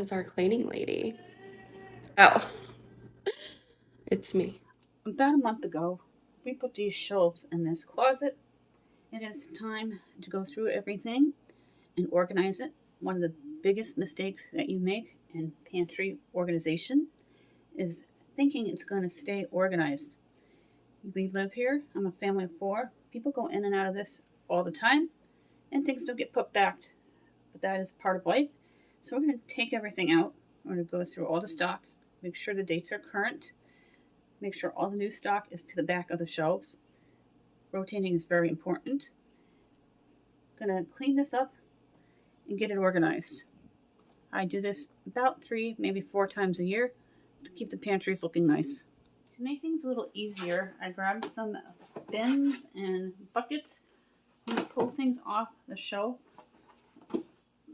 as our cleaning lady. Oh, it's me. About a month ago, we put these shelves in this closet. It is time to go through everything and organize it. One of the biggest mistakes that you make in pantry organization is thinking it's going to stay organized. We live here. I'm a family of 4. People go in and out of this all the time, and things don't get put back. But that is part of life. So we're going to take everything out. We're going to go through all the stock, make sure the dates are current, make sure all the new stock is to the back of the shelves. Rotating is very important. Going to clean this up and get it organized. I do this about 3, maybe 4 times a year to keep the pantries looking nice. To make things a little easier, I grabbed some bins and buckets. I'm going to pull things off the shelf,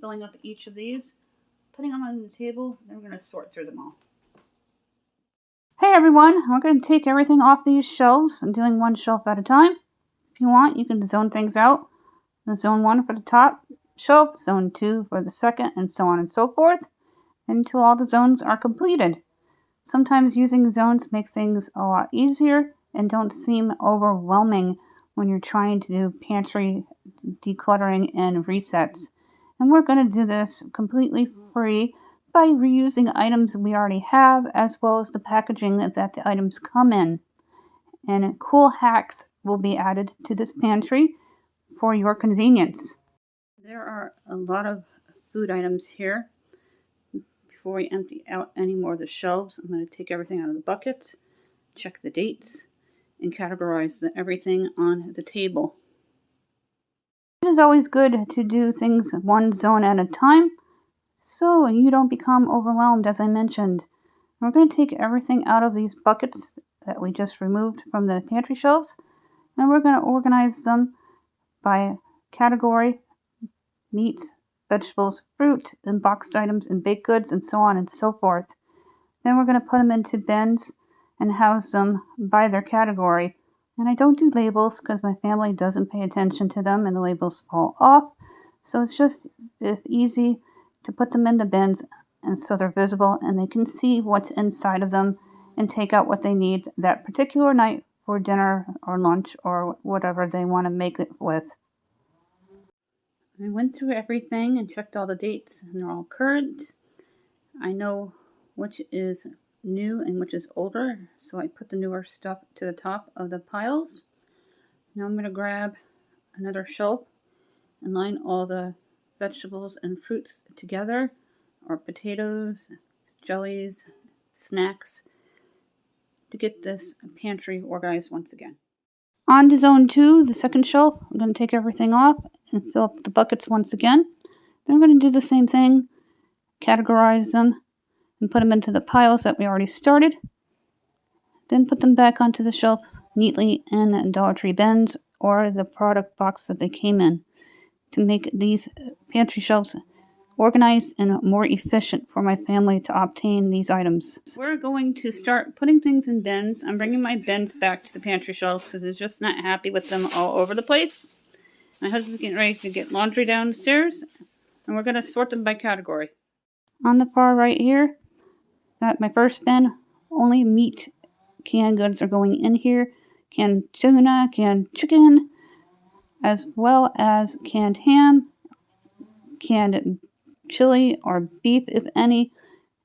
filling up each of these, putting them on the table, then we're going to sort through them all. Hey everyone, we're going to take everything off these shelves and doing one shelf at a time. If you want, you can zone things out. The zone 1 for the top shelf, zone 2 for the second, and so on and so forth, until all the zones are completed. Sometimes using zones make things a lot easier and don't seem overwhelming when you're trying to do pantry decluttering and resets. And we're going to do this completely free by reusing items we already have, as well as the packaging that the items come in. And cool hacks will be added to this pantry for your convenience. There are a lot of food items here. Before we empty out any more of the shelves, I'm going to take everything out of the buckets, check the dates, and categorize everything on the table. It is always good to do things one zone at a time, so you don't become overwhelmed, as I mentioned. We're going to take everything out of these buckets that we just removed from the pantry shelves, and we're going to organize them by category: meats, vegetables, fruit, and boxed items, and baked goods, and so on and so forth. Then we're going to put them into bins and house them by their category. And I don't do labels because my family doesn't pay attention to them and the labels fall off. So it's easy to put them in the bins, and so they're visible and they can see what's inside of them and take out what they need that particular night for dinner or lunch or whatever they want to make it with. I went through everything and checked all the dates, and they're all current. I know which is new and which is older, so I put the newer stuff to the top of the piles. Now I'm going to grab another shelf and line all the vegetables and fruits together, or potatoes, jellies, snacks, to get this pantry organized once again. On to zone 2, the second shelf. I'm going to take everything off and fill up the buckets once again. Then I'm going to do the same thing, categorize them, and put them into the piles that we already started. Then put them back onto the shelves neatly in Dollar Tree bins or the product box that they came in to make these pantry shelves organized and more efficient for my family to obtain these items. We're going to start putting things in bins. I'm bringing my bins back to the pantry shelves because I'm just not happy with them all over the place. My husband's getting ready to get laundry downstairs, and we're going to sort them by category. On the far right here, got my first bin. Only meat canned goods are going in here. Canned tuna, canned chicken, as well as canned ham, canned chili or beef, if any,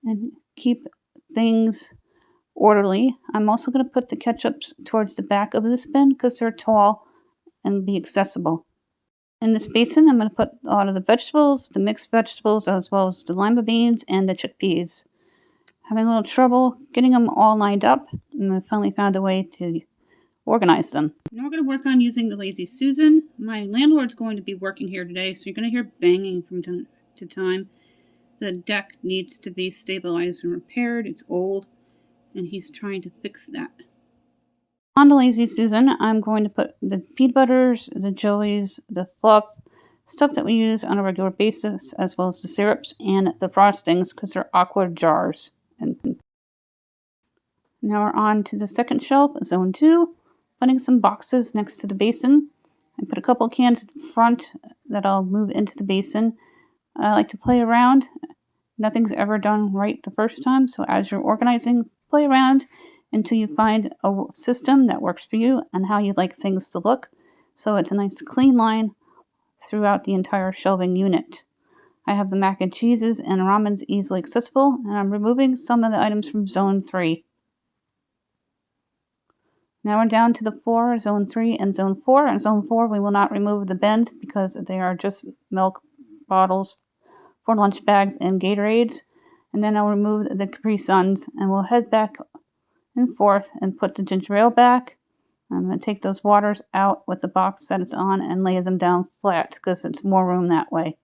and keep things orderly. I'm also going to put the ketchups towards the back of this bin because they're tall and be accessible. In this basin, I'm going to put a lot of the vegetables, the mixed vegetables, as well as the lima beans and the chickpeas. Having a little trouble getting them all lined up, and I finally found a way to organize them. Now we're going to work on using the Lazy Susan. My landlord's going to be working here today, so you're going to hear banging from time to time. The deck needs to be stabilized and repaired. It's old, and he's trying to fix that. On the Lazy Susan, I'm going to put the peanut butters, the jellies, the fluff, stuff that we use on a regular basis, as well as the syrups and the frostings because they're aqua jars. And now we're on to the second shelf, zone 2, putting some boxes next to the basin. I put a couple cans in front that I'll move into the basin. I like to play around, Nothing's ever done right the first time, so as you're organizing, play around until you find a system that works for you and how you like things to look, so it's a nice clean line throughout the entire shelving unit. I have the mac and cheeses and ramens easily accessible, and I'm removing some of the items from Zone 3. Now we're down to the floor, Zone 3 and Zone 4. In Zone 4, we will not remove the bins because they are just milk bottles for lunch bags and Gatorades. And then I'll remove the Capri Suns, and we'll head back and forth and put the ginger ale back. I'm going to take those waters out with the box that it's on and lay them down flat because it's more room that way.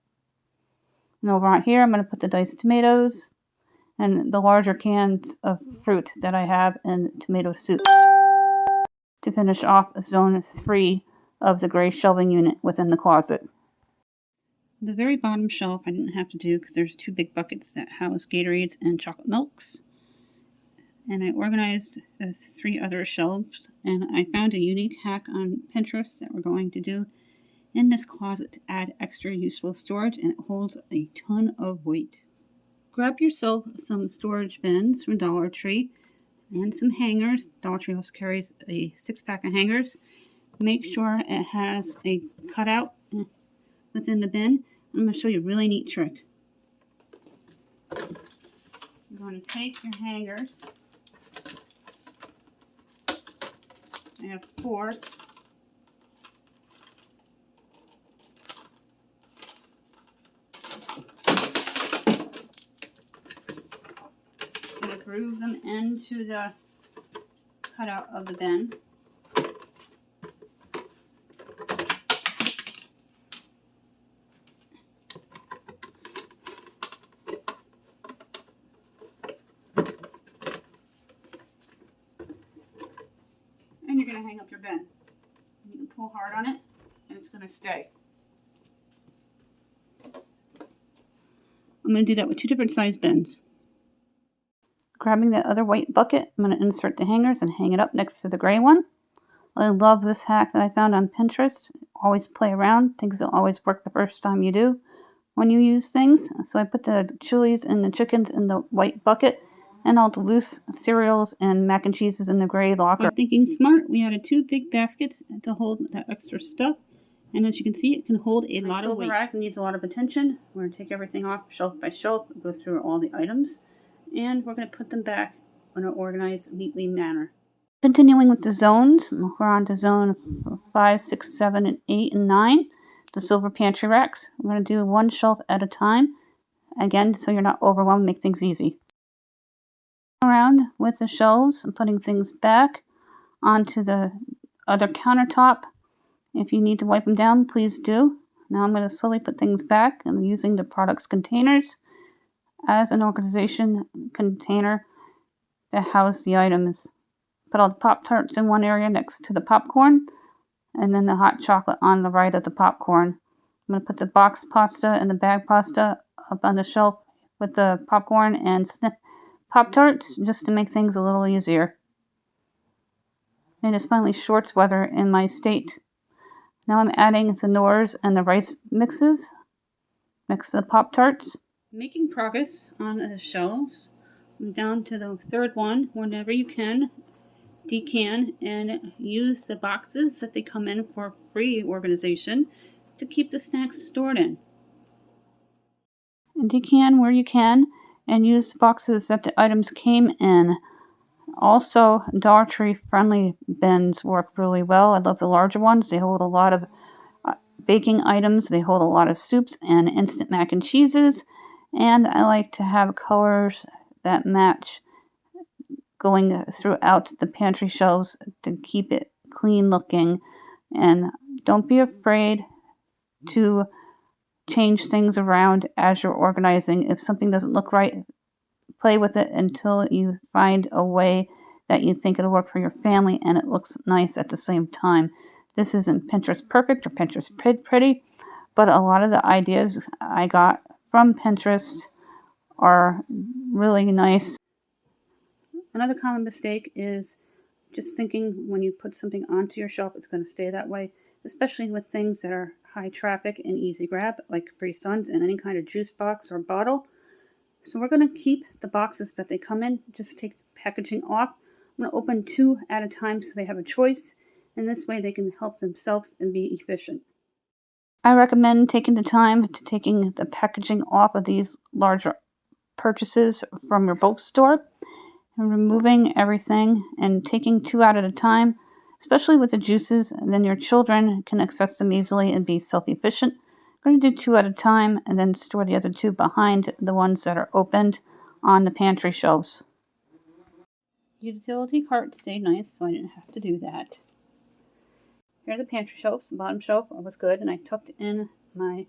And over on here, I'm going to put the diced tomatoes and the larger cans of fruit that I have in tomato soups to finish off Zone 3 of the gray shelving unit within the closet. The very bottom shelf I didn't have to do because there's 2 big buckets that house Gatorades and chocolate milks. And I organized the 3 other shelves, and I found a unique hack on Pinterest that we're going to do in this closet to add extra useful storage, and it holds a ton of weight. Grab yourself some storage bins from Dollar Tree and some hangers. Dollar Tree also carries a 6-pack of hangers. Make sure it has a cutout within the bin. I'm going to show you a really neat trick. You're going to take your hangers. I have 4. I'm going to groove them into the cutout of the bin. And you're going to hang up your bin. You can pull hard on it, and it's going to stay. I'm going to do that with 2 different size bins. Grabbing the other white bucket, I'm going to insert the hangers and hang it up next to the gray one. I love this hack that I found on Pinterest. Always play around. Things don't always work the first time you do when you use things. So I put the chilies and the chickens in the white bucket, and all the loose cereals and mac and cheeses in the gray locker. By thinking smart, we added 2 big baskets to hold that extra stuff. And as you can see, it can hold a lot of weight. The rack needs a lot of attention. We're going to take everything off shelf by shelf, go through all the items, and we're going to put them back in an organized, neatly manner. Continuing with the zones, we're on to zone 5, 6, 7, and 8, and 9, the silver pantry racks. We're going to do 1 shelf at a time, again, so you're not overwhelmed, make things easy. Around with the shelves and putting things back onto the other countertop. If you need to wipe them down, please do. Now I'm going to slowly put things back and using the products containers as an organization container to house the items. Put all the Pop-Tarts in one area next to the popcorn, and then the hot chocolate on the right of the popcorn. I'm going to put the box pasta and the bag pasta up on the shelf with the popcorn and Pop-Tarts just to make things a little easier. It is finally shorts weather in my state. Now I'm adding the Knorrs and the rice mixes next to the Pop-Tarts. Making progress on the shelves. I'm down to the 3rd one. Whenever you can, decan and use the boxes that they come in for free organization to keep the snacks stored in. And decan where you can and use the boxes that the items came in. Also, Dollar Tree friendly bins work really well. I love the larger ones. They hold a lot of baking items. They hold a lot of soups and instant mac and cheeses. And I like to have colors that match going throughout the pantry shelves to keep it clean looking. And don't be afraid to change things around as you're organizing. If something doesn't look right, play with it until you find a way that you think it'll work for your family and it looks nice at the same time. This isn't Pinterest perfect or Pinterest pretty, but a lot of the ideas I got from Pinterest are really nice. Another common mistake is just thinking when you put something onto your shelf, it's going to stay that way, especially with things that are high traffic and easy grab, like Capri Suns and any kind of juice box or bottle. So we're going to keep the boxes that they come in, just take the packaging off. I'm going to open 2 at a time so they have a choice, and this way they can help themselves and be efficient. I recommend taking the time to taking the packaging off of these larger purchases from your bulk store and removing everything and taking 2 out at a time, especially with the juices, and then your children can access them easily and be self-efficient. I'm going to do 2 at a time and then store the other 2 behind the ones that are opened on the pantry shelves. Utility cart stayed nice, so I didn't have to do that. Here are the pantry shelves. The bottom shelf was good, and I tucked in my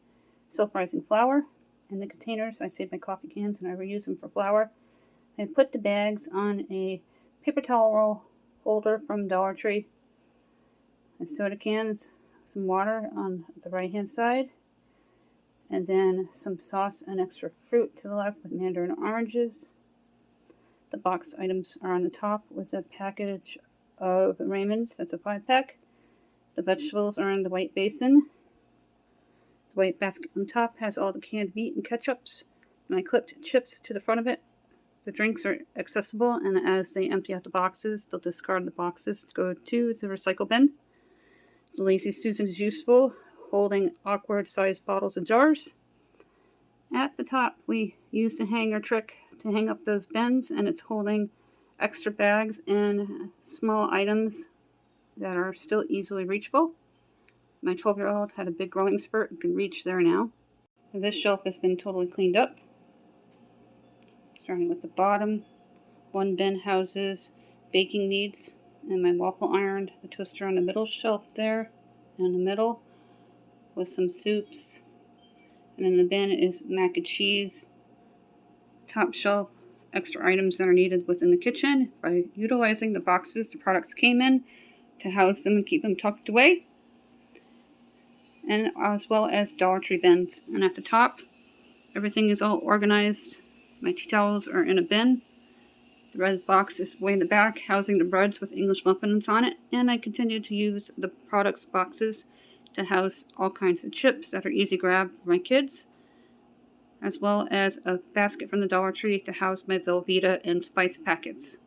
self-rising flour. In the containers, I save my coffee cans and I reuse them for flour. I put the bags on a paper towel roll holder from Dollar Tree. I store the cans, some water on the right-hand side, and then some sauce and extra fruit to the left with mandarin oranges. The boxed items are on the top with a package of Raymond's. That's a 5-pack. The vegetables are in the white basin. The white basket on top has all the canned meat and ketchups, and I clipped chips to the front of it. The drinks are accessible, and as they empty out the boxes, they'll discard the boxes to go to the recycle bin. The Lazy Susan is useful, holding awkward-sized bottles and jars. At the top, we use the hanger trick to hang up those bins, and it's holding extra bags and small items that are still easily reachable. My 12-year-old had a big growing spurt and can reach there now. So this shelf has been totally cleaned up. Starting with the bottom, one bin houses baking needs and my waffle iron, the toaster on the middle shelf there in the middle with some soups. And in the bin is mac and cheese. Top shelf, extra items that are needed within the kitchen by utilizing the boxes the products came in to house them and keep them tucked away. And as well as Dollar Tree bins. And at the top, everything is all organized. My tea towels are in a bin. The red box is way in the back, housing the breads with English muffins on it. And I continue to use the products boxes to house all kinds of chips that are easy grab for my kids, as well as a basket from the Dollar Tree to house my Velveeta and spice packets.